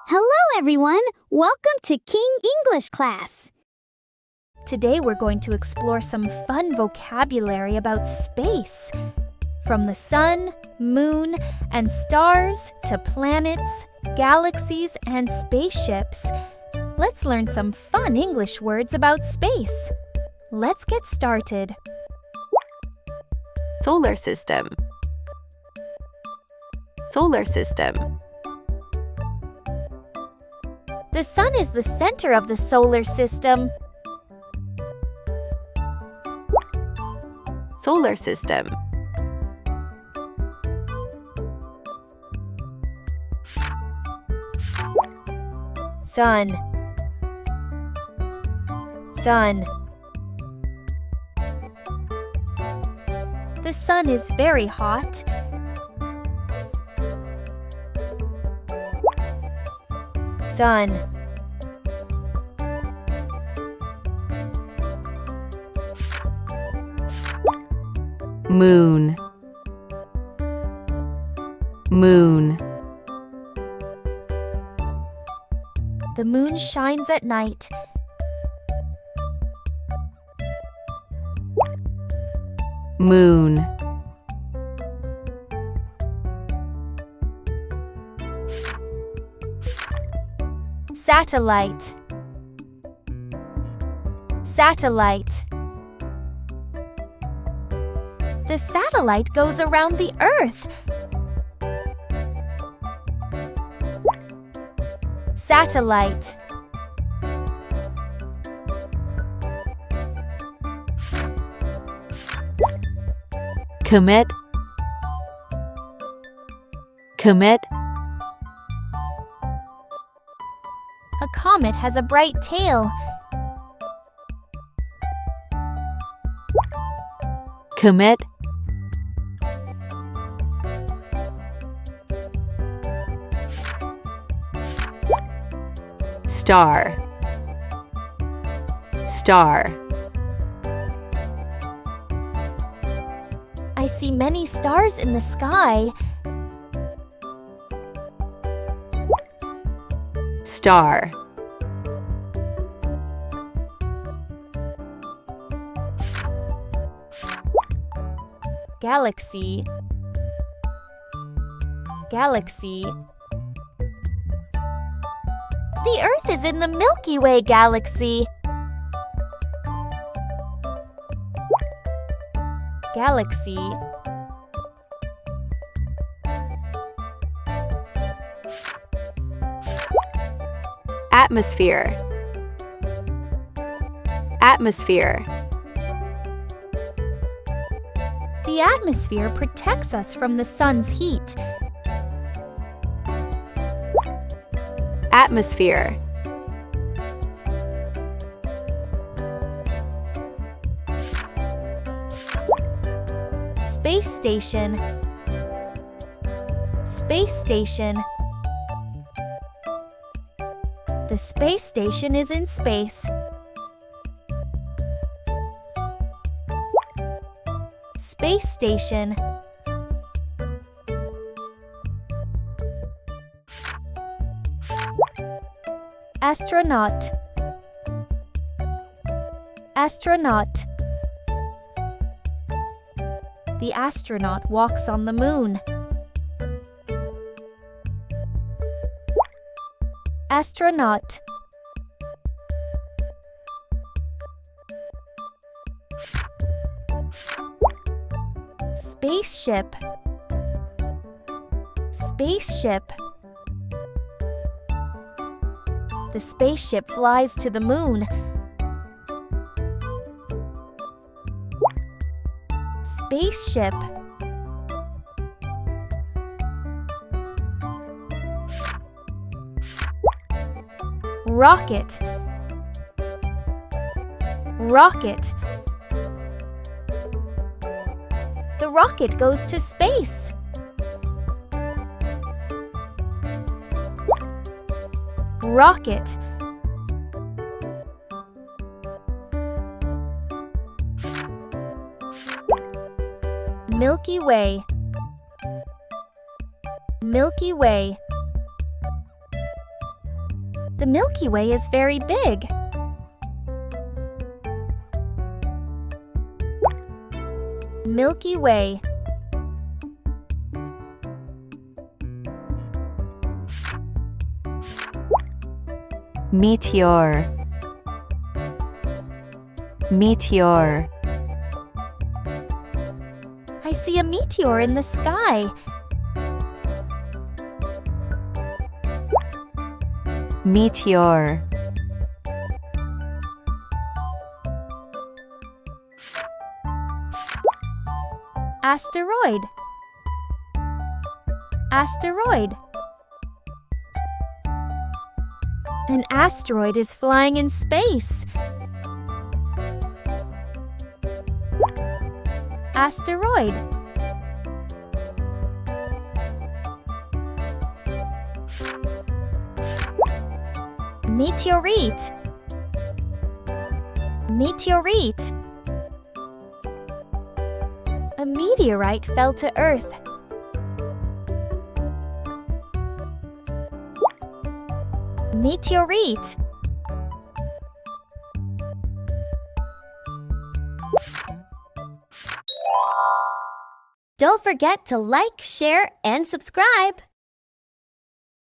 Hello, everyone. Welcome to King English class. Today we're going to explore some fun vocabulary about space. From the sun, moon, and stars to planets, galaxies, and spaceships. Let's learn some fun English words about space. Let's get started. Solar system. Solar system. The sun is the center of the solar system. Solar system. Sun. Sun. The sun is very hot. Sun. Moon. Moon. The moon shines at night. Moon. Satellite. Satellite. The satellite goes around the Earth. Satellite. Comet. Comet. A comet has a bright tail. Comet. Star. Star. I see many stars in the sky. Star. Galaxy. Galaxy. The Earth is in the Milky Way galaxy. Galaxy. Atmosphere. Atmosphere. The atmosphere protects us from the sun's heat. Atmosphere. Space station. Space station. The space station is in space. Space station. Astronaut. Astronaut. The astronaut walks on the moon. Astronaut. Spaceship. Spaceship. The spaceship flies to the moon. Spaceship. Rocket. Rocket. The rocket goes to space. Rocket. Milky Way. Milky Way. The Milky Way is very big. Milky Way. Meteor. Meteor. I see a meteor in the sky. Meteor. Asteroid. Asteroid. An asteroid is flying in space. Asteroid. Meteorite. Meteorite. A meteorite fell to Earth. Meteorite. Don't forget to like, share, and subscribe.